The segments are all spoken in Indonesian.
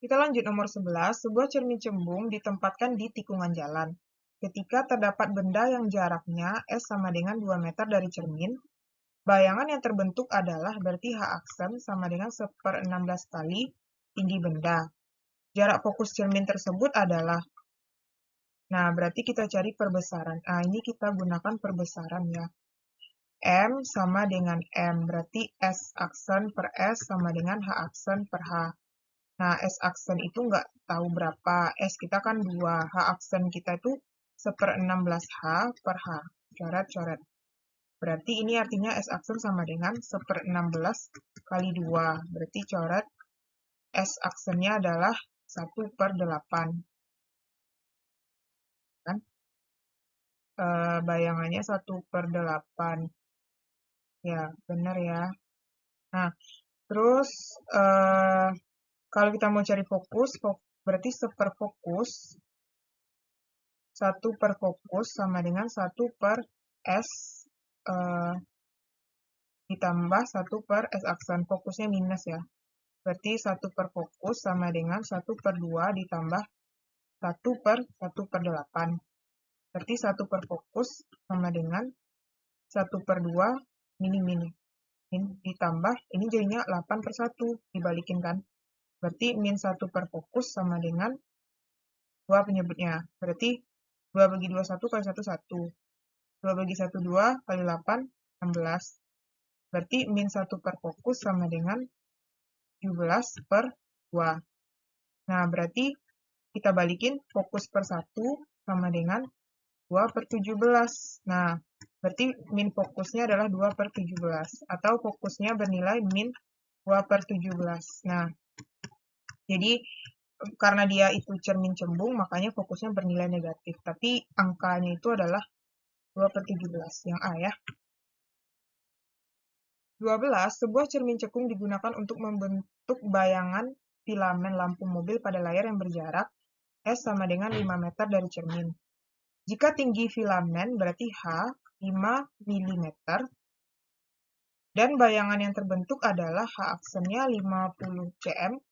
Kita lanjut nomor 11. Sebuah cermin cembung ditempatkan di tikungan jalan. Ketika terdapat benda yang jaraknya S sama dengan 2 meter dari cermin, bayangan yang terbentuk adalah berarti H aksen sama dengan 1/16 kali tinggi benda. Jarak fokus cermin tersebut adalah, nah berarti kita cari perbesaran. Nah ini kita gunakan perbesaran ya. M sama dengan M, berarti S aksen per S sama dengan H aksen per H. Nah, S aksen itu nggak tahu berapa. S kita kan 2. H aksen kita itu 1/16 H per H. Coret-coret. Berarti ini artinya S aksen sama dengan 1/16 kali 2. Berarti coret S aksennya adalah 1/8. Kan? Bayangannya 1/8. Ya, benar ya. Nah, terus kalau kita mau cari fokus, berarti 1/fokus. 1/fokus sama dengan 1/S ditambah 1/S aksen. Fokusnya minus ya. Berarti 1/fokus sama dengan 1/2 ditambah 1/1/8. Berarti 1/fokus sama dengan 1/2 mini ditambah, ini jadinya 8/1, dibalikin kan. Berarti min 1/fokus sama dengan 2 penyebutnya. Berarti 2 bagi 2, 1 kali 1, 1. 2 bagi 1, 2 kali 8, 16. Berarti min 1/fokus sama dengan 17/2. Nah, berarti kita balikin fokus per 1 sama dengan 2/17. Nah, berarti min fokusnya adalah 2/17. Atau fokusnya bernilai min 2/17. Nah, jadi karena dia itu cermin cembung, makanya fokusnya bernilai negatif. Tapi angkanya itu adalah 2/17, yang A ya. 12. Sebuah cermin cekung digunakan untuk membentuk bayangan filamen lampu mobil pada layar yang berjarak S sama dengan 5 meter dari cermin. Jika tinggi filamen berarti H 5 mm dan bayangan yang terbentuk adalah H aksennya 50 cm,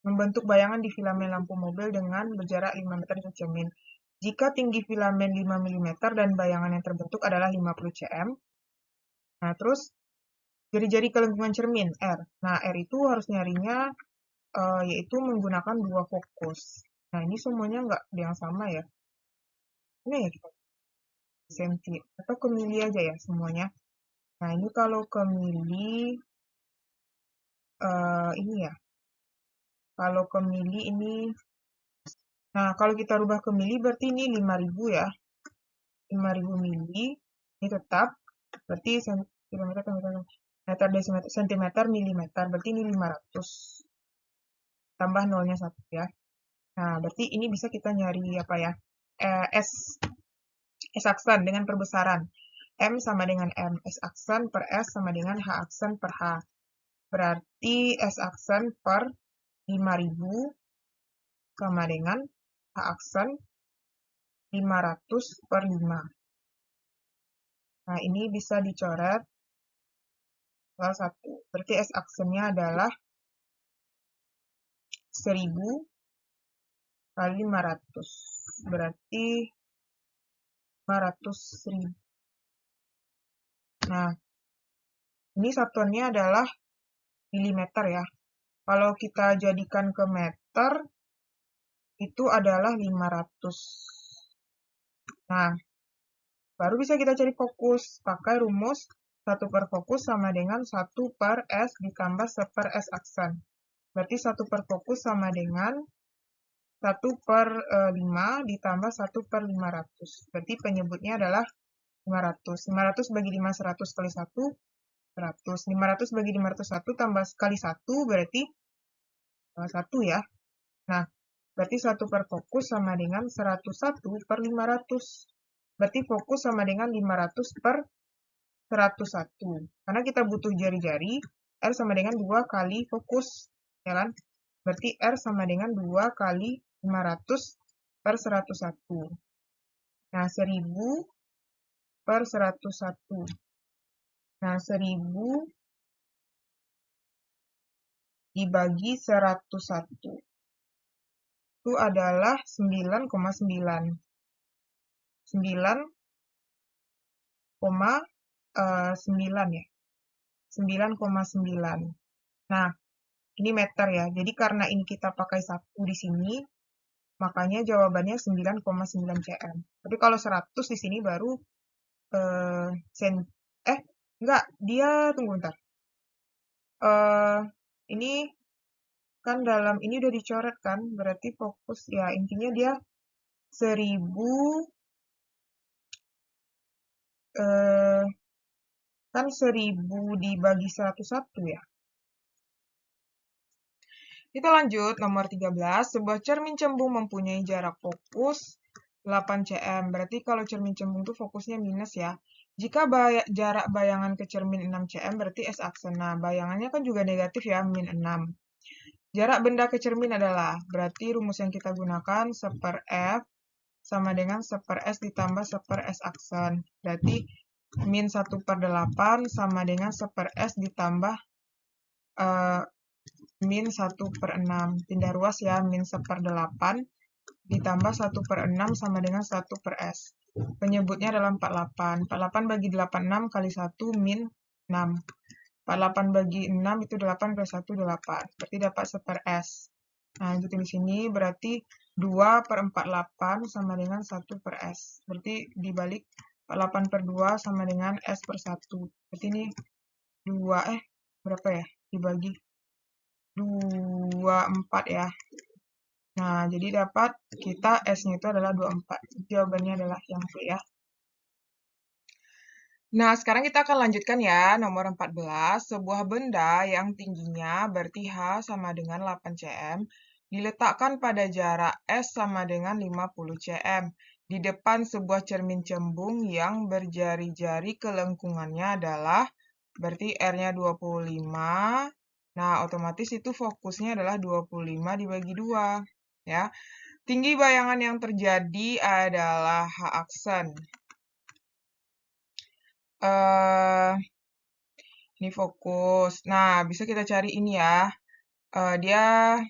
membentuk bayangan di filamen lampu mobil dengan berjarak 5 meter dari cermin. Jika tinggi filamen 5 mm dan bayangan yang terbentuk adalah 50 cm, nah terus jari-jari ke lengkungan cermin, R. Nah, R itu harus nyarinya yaitu menggunakan 2 fokus. Nah, ini semuanya nggak yang sama ya. Ini ya kita senti atau ke mili aja ya semuanya. Nah, ini kalau ke mili, ini ya. Kalau ke mili ini, nah kalau kita rubah ke mili berarti ini 5.000 ya. 5.000 mili, ini tetap, berarti kilometer, meter, desimeter, sentimeter, milimeter, berarti ini 500. Tambah nolnya 1 ya. Nah, berarti ini bisa kita nyari apa ya? S aksen dengan perbesaran. M sama dengan M. S aksen per S sama dengan H aksen per H. Berarti S aksen per 5.000 sama dengan H aksen 500/5. Nah, ini bisa dicoret salah satu. Berarti S aksennya adalah 1000 kali 500. Berarti 500.000. Nah, ini satuannya adalah milimeter ya. Kalau kita jadikan ke meter, itu adalah 500. Nah, baru bisa kita cari fokus. Pakai rumus 1/fokus sama dengan 1/S ditambah 1/S aksen. Berarti 1/fokus sama dengan 1/5 ditambah 1/500. Berarti penyebutnya adalah 500. 500 bagi 5, 100 kali 1, 100. 500 bagi 501 tambah kali 1, berarti 1 ya. Nah, berarti 1/fokus sama dengan 101/500. Berarti fokus sama dengan 500/101. Karena kita butuh jari-jari, R sama dengan 2 kali fokus, ya kan? Berarti R sama dengan 2 kali 500/101. Nah, 1000/101. Nah, 1000 dibagi 101. Itu adalah 9,9. 9,9 ya. 9,9. Nah, ini meter ya. Jadi karena ini kita pakai 1 di sini, makanya jawabannya 9,9 cm. Tapi kalau 100 di sini baru enggak, dia tunggu bentar. Ini kan dalam ini udah dicoret kan, berarti fokus ya, intinya dia 1000 kan 1000 dibagi 101 ya. Kita lanjut, nomor 13. Sebuah cermin cembung mempunyai jarak fokus 8 cm. Berarti kalau cermin cembung itu fokusnya minus ya. Jika jarak bayangan ke cermin 6 cm, berarti S aksen. Nah, bayangannya kan juga negatif ya, min 6. Jarak benda ke cermin adalah, berarti rumus yang kita gunakan 1/F sama dengan 1/S ditambah 1/S aksen. Berarti min 1/8 sama dengan 1/S ditambah min 1/6. Pindah ruas ya, min 1/8 ditambah 1/6 sama dengan 1/S. Penyebutnya adalah 48. 48 bagi 86 kali 1 min 6. 48 bagi 6 itu 8 kali 1, 8. Berarti dapat 1/S. Nah, itu di sini berarti 2/48 sama dengan 1/S. Berarti dibalik 48/2 sama dengan S/1. Berarti ini 2, berapa ya? Dibagi 24 ya. Nah, jadi dapat kita S-nya itu adalah 24. Jawabannya adalah yang B ya. Nah, sekarang kita akan lanjutkan ya, nomor 14. Sebuah benda yang tingginya berarti H sama dengan 8 cm, diletakkan pada jarak S sama dengan 50 cm, di depan sebuah cermin cembung yang berjari-jari kelengkungannya adalah, berarti R-nya 25. Nah, otomatis itu fokusnya adalah 25 dibagi 2. Ya. Tinggi bayangan yang terjadi adalah H aksen. Ini fokus. Nah, bisa kita cari ini ya. Dia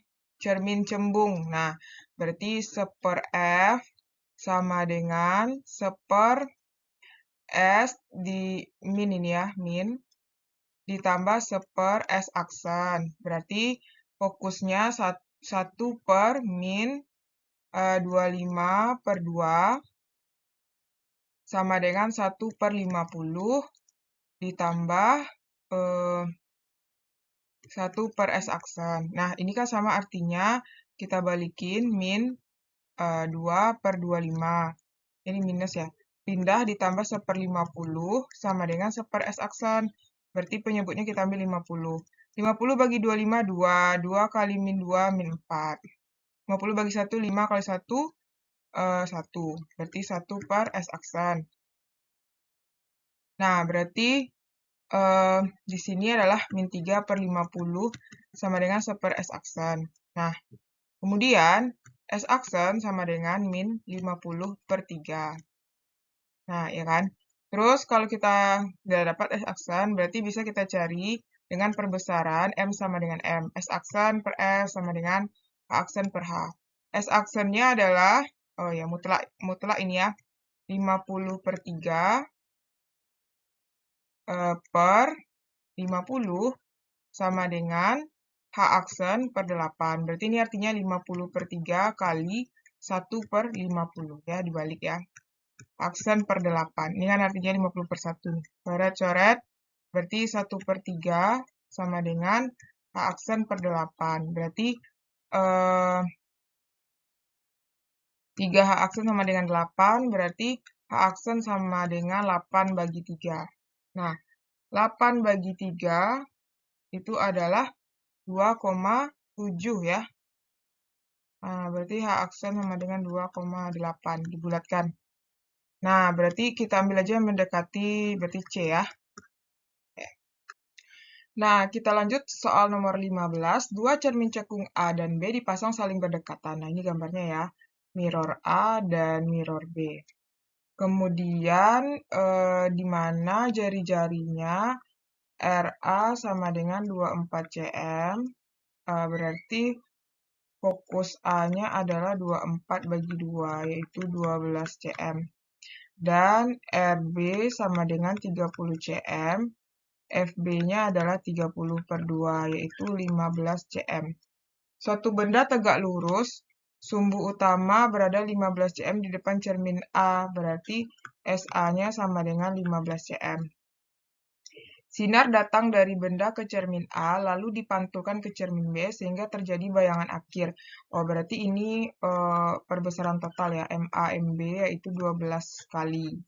cermin cembung. Nah, berarti 1/F sama dengan 1/S di min ini ya, min. Ditambah 1/S aksen. Berarti fokusnya 1 per min 25/2 sama dengan 1/50 ditambah 1/S aksen. Nah, ini kan sama artinya kita balikin min 2/25. Ini minus ya. Pindah ditambah 1/50 sama dengan 1/S aksen. Berarti penyebutnya kita ambil 50. 50 bagi 25, 2. 2 kali min 2, min 4. 50 bagi 1, 5 kali 1, 1. Berarti 1/S aksen. Nah, berarti di sini adalah min 3/50 sama dengan 1/S aksen. Nah, kemudian S aksen sama dengan min 50/3. Nah, ya kan? Terus kalau kita sudah dapat S aksen, berarti bisa kita cari dengan perbesaran M sama dengan M. S aksen per S sama dengan H aksen per H. S aksennya adalah, oh ya, mutlak ini ya, 50/3 per 50 sama dengan H aksen per 8. Berarti ini artinya 50/3 kali 1/50. Ya, dibalik ya. Aksen per 8. Ini kan artinya 50/1. Coret-coret. Berarti 1/3 sama dengan H aksen per 8. Berarti 3H aksen sama dengan 8. Berarti H aksen sama dengan 8 bagi 3. Nah, 8 bagi 3 itu adalah 2,7 ya. Nah, berarti H aksen sama dengan 2,8 dibulatkan. Nah, berarti kita ambil aja yang mendekati, berarti C ya. Nah, kita lanjut soal nomor 15. Dua cermin cekung A dan B dipasang saling berdekatan. Nah, ini gambarnya ya. Mirror A dan mirror B. Kemudian, di mana jari-jarinya RA sama dengan 24 cm, Berarti fokus A-nya adalah 24/2, yaitu 12 cm. Dan RB sama dengan 30 cm, FB-nya adalah 30/2, yaitu 15 cm. Suatu benda tegak lurus, sumbu utama berada 15 cm di depan cermin A, berarti SA-nya sama dengan 15 cm. Sinar datang dari benda ke cermin A, lalu dipantulkan ke cermin B, sehingga terjadi bayangan akhir. Oh, berarti ini perbesaran total ya, MA, MB, yaitu 12 kali.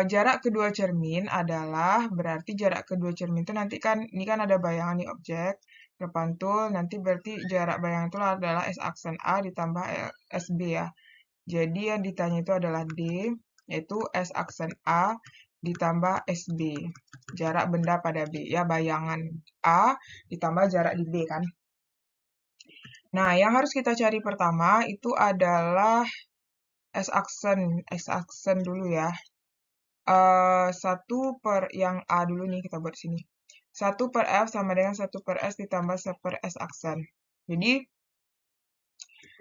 Jarak kedua cermin adalah, berarti jarak kedua cermin itu nanti kan, ini kan ada bayangan nih objek, terpantul, nanti berarti jarak bayangan itu adalah S aksen A ditambah SB ya. Jadi yang ditanya itu adalah D, yaitu S aksen A ditambah SB. Jarak benda pada B, ya bayangan A ditambah jarak di B kan. Nah, yang harus kita cari pertama itu adalah S aksen dulu ya. 1 per yang A dulu nih kita buat sini. 1 per F sama dengan 1 per S ditambah 1 per S aksen. Jadi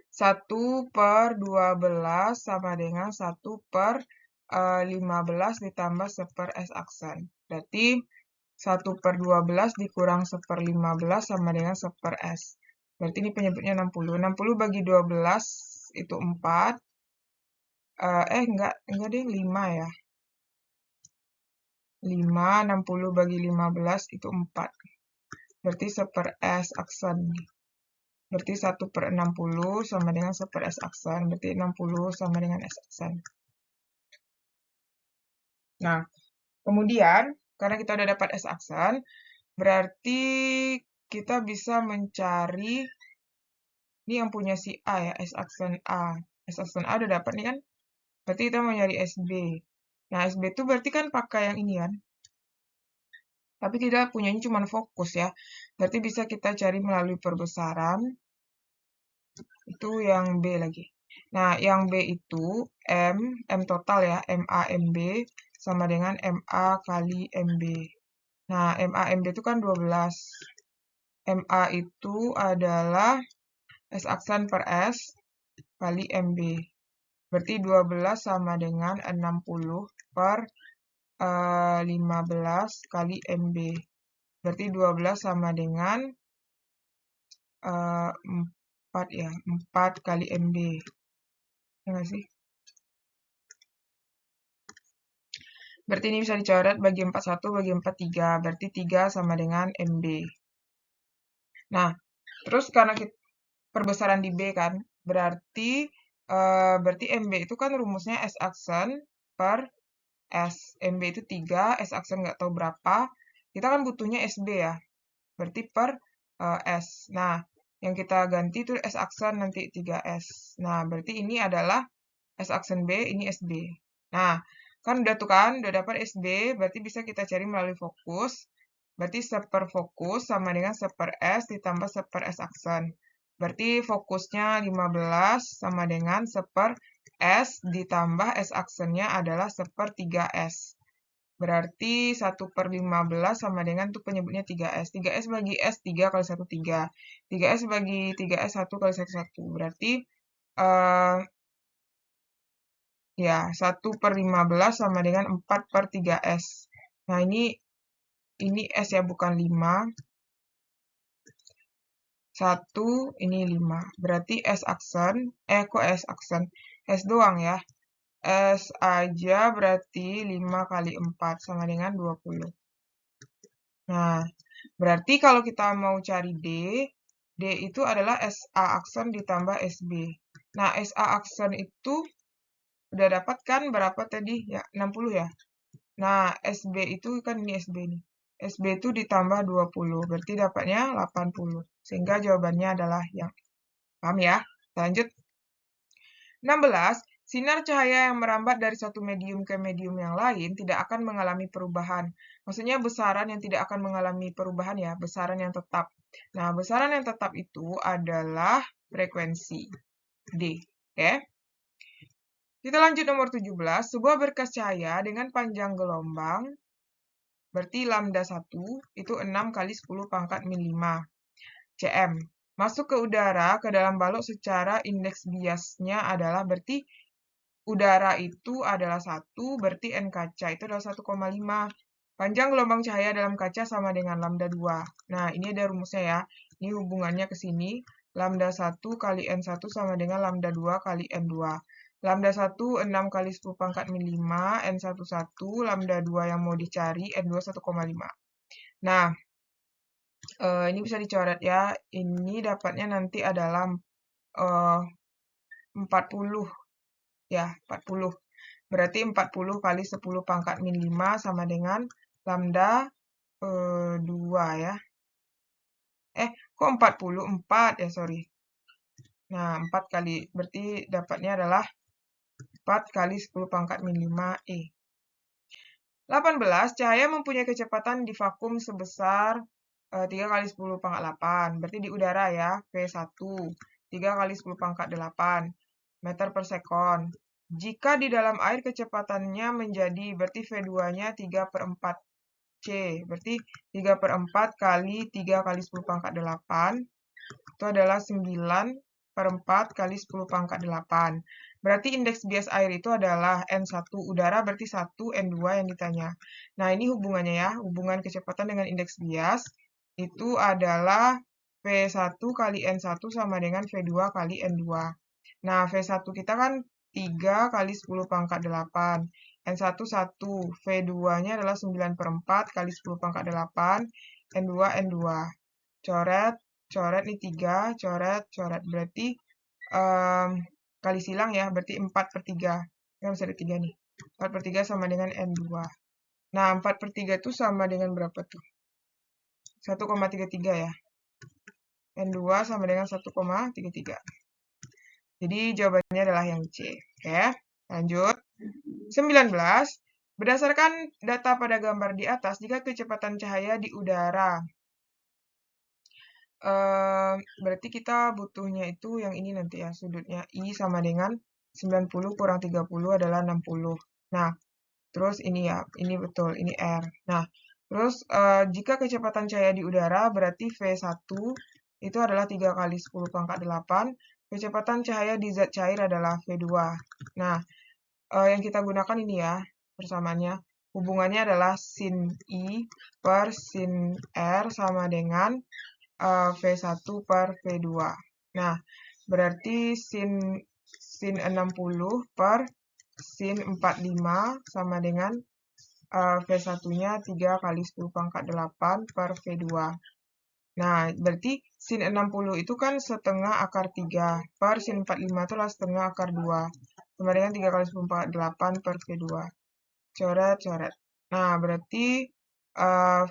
1 per 12 sama dengan 1 per 15 ditambah 1 per S aksen. Berarti 1 per 12 dikurang 1 per 15 sama dengan 1 per S. Berarti ini penyebutnya 60. 60 bagi 12 itu 4. Enggak deh, 5 ya. 5, 60 bagi 15 itu 4. Berarti 1 per S aksen. Berarti 1 per 60 sama dengan 1 per S aksen. Berarti 60 sama dengan S aksen. Nah, kemudian, karena kita udah dapat S aksen, berarti kita bisa mencari, ini yang punya si A ya, S aksen A. S aksen A udah dapat nih kan? Berarti kita mau nyari SB. Nah, SB itu berarti kan pakai yang ini kan? Tapi kita punyanya cuma fokus ya. Berarti bisa kita cari melalui perbesaran. Itu yang B lagi. Nah, yang B itu M total ya, MA MB sama dengan MA kali MB. Nah, MA MB itu kan 12. MA itu adalah S aksen per S kali MB. Berarti 12 sama dengan 60 per 15 kali MB. Berarti 12 sama dengan 4 ya, 4 kali MB. Ya nggak sih? Berarti ini bisa dicoret bagi 4 1, bagi 4 3. Berarti 3 sama dengan MB. Nah, terus karena kita perbesaran di B kan, berarti MB itu kan rumusnya S aksen per S. MB itu 3, S aksen nggak tahu berapa. Kita kan butuhnya SB ya. Berarti per S. Nah, yang kita ganti itu S aksen nanti 3S. Nah, berarti ini adalah S aksen B, ini SB. Nah, kan udah tuh kan, udah dapat SB, berarti bisa kita cari melalui fokus. Berarti 1 per fokus sama dengan 1 per S ditambah 1 per S aksen. Berarti fokusnya 15 sama dengan 1 per S ditambah S aksennya adalah 1 per 3S. Berarti 1 per 15 sama dengan tuh penyebutnya 3S. 3S bagi S, 3 kali 1, 3. 3S bagi 3S, 1 kali 1, 1. Berarti ya, 1 per 15 sama dengan 4 per 3S. Nah, ini S ya, bukan 5. 1, ini 5. Berarti S aksen, kok S aksen? S doang ya. S aja berarti 5 kali 4 sama dengan 20. Nah, berarti kalau kita mau cari D itu adalah SA aksen ditambah SB. Nah, SA aksen itu udah dapat kan berapa tadi? Ya, 60 ya. Nah, SB itu kan ini SB nih. SB itu ditambah 20, berarti dapatnya 80. Sehingga jawabannya adalah yang. Paham ya? Lanjut. 16. Sinar cahaya yang merambat dari satu medium ke medium yang lain tidak akan mengalami perubahan. Maksudnya besaran yang tidak akan mengalami perubahan ya, besaran yang tetap. Nah, besaran yang tetap itu adalah frekuensi D. Oke? Kita lanjut nomor 17. Sebuah berkas cahaya dengan panjang gelombang, berarti lambda 1, itu 6 kali 10 pangkat min 5. cm. Masuk ke udara, ke dalam balok secara indeks biasnya adalah, berarti udara itu adalah 1, berarti N kaca itu adalah 1,5. Panjang gelombang cahaya dalam kaca sama dengan lambda 2. Nah, ini ada rumusnya ya. Ini hubungannya ke sini. Lambda 1 kali N1 sama dengan lambda 2 kali N2. Lambda 1, 6 kali 10 pangkat min 5, N1 1, lambda 2 yang mau dicari, N2 1,5. Nah, ini bisa dicoret ya. Ini dapatnya nanti adalah 40. Ya, 40. Berarti 40 kali 10 pangkat min 5 sama dengan lambda 2 ya. Kok 44 ya, sorry. Nah, 4 kali, berarti dapatnya adalah 4 kali 10 pangkat min 5 E. 18, cahaya mempunyai kecepatan di vakum sebesar 3 kali 10 pangkat 8. Berarti di udara ya, V1. 3 kali 10 pangkat 8 meter per sekon. Jika di dalam air kecepatannya menjadi, berarti V2-nya 3 per 4 C. Berarti 3 per 4 kali 3 kali 10 pangkat 8. Itu adalah 9 per 4 kali 10 pangkat 8. Berarti indeks bias air itu adalah N1 udara, berarti 1, N2 yang ditanya. Nah, ini hubungannya ya. Hubungan kecepatan dengan indeks bias itu adalah V1 kali N1 sama dengan V2 kali N2. Nah, V1 kita kan 3 kali 10 pangkat 8. N1 1, V2-nya adalah 9 per 4 kali 10 pangkat 8, N2, N2. Coret, coret nih 3, coret, coret. Berarti kali silang ya, berarti 4 per 3. Ya, bisa ada 3 nih. 4 per 3 sama dengan N2. Nah, 4 per 3 itu sama dengan berapa tuh? 1,33 ya. N2 sama dengan 1,33. Jadi jawabannya adalah yang C. Oke, lanjut. 19. Berdasarkan data pada gambar di atas, jika kecepatan cahaya di udara, berarti kita butuhnya itu yang ini nanti ya, sudutnya I sama dengan 90 kurang 30 adalah 60. Nah, terus ini ya, ini betul, ini R. Nah, terus jika kecepatan cahaya di udara, berarti V1 itu adalah 3 kali 10 pangkat 8. Kecepatan cahaya di zat cair adalah V2. Nah, yang kita gunakan ini ya, persamaannya. Hubungannya adalah sin I per sin R sama dengan V1 per V2. Nah, berarti sin 60 per sin 45 sama dengan V1-nya 3 kali 10 pangkat 8 per V2. Nah, berarti sin 60 itu kan setengah akar 3 per sin 45 itu adalah setengah akar 2. Sama dengan 3 kali 10 pangkat 8 per V2. Coret, coret. Nah, berarti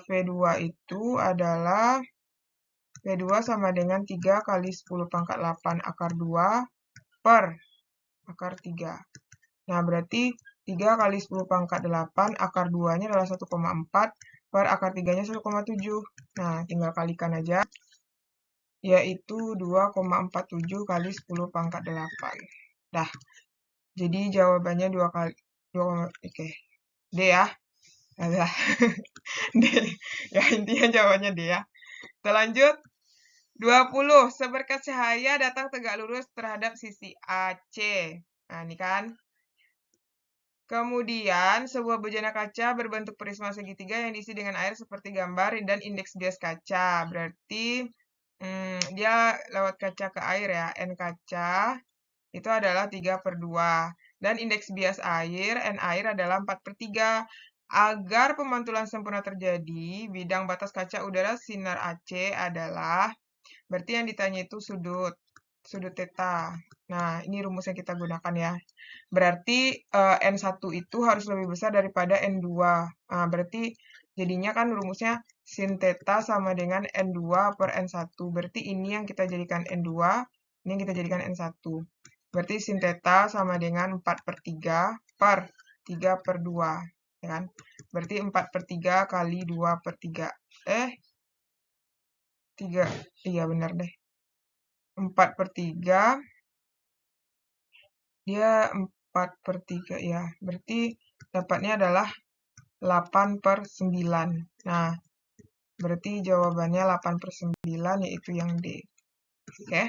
V2 itu adalah V2 sama dengan 3 kali 10 pangkat 8 akar 2 per akar 3. Nah, berarti 3 kali 10 pangkat 8 akar 2-nya adalah 1,4 per akar 3-nya 1,7. Nah, tinggal kalikan aja, yaitu 2,47 kali 10 pangkat 8. Dah, jadi jawabannya 2 kali, oke. D ya. Adalah D. Ya, intinya jawabannya D ya. Kita lanjut. 20. Seberkas cahaya datang tegak lurus terhadap sisi AC. Nah, ini kan. Kemudian, sebuah bejana kaca berbentuk prisma segitiga yang diisi dengan air seperti gambar dan indeks bias kaca. Berarti dia lewat kaca ke air ya. N kaca itu adalah 3 per 2. Dan indeks bias air, N air adalah 4 per 3. Agar pemantulan sempurna terjadi, bidang batas kaca udara sinar AC adalah, berarti yang ditanya itu sudut theta. Nah, ini rumus yang kita gunakan ya. Berarti N1 itu harus lebih besar daripada N2. Nah, berarti jadinya kan rumusnya sin theta sama dengan N2 per N1. Berarti ini yang kita jadikan N2, ini yang kita jadikan N1. Berarti sin theta sama dengan 4 per 3 per 3 per 2. Ya kan? Berarti 4 per 3 kali 2 per 3. 3. Iya, benar deh. 4 per 3. Dia 4 per 3 ya. Berarti dapatnya adalah 8 per 9. Nah, Berarti jawabannya 8/9, yaitu yang D. Oke.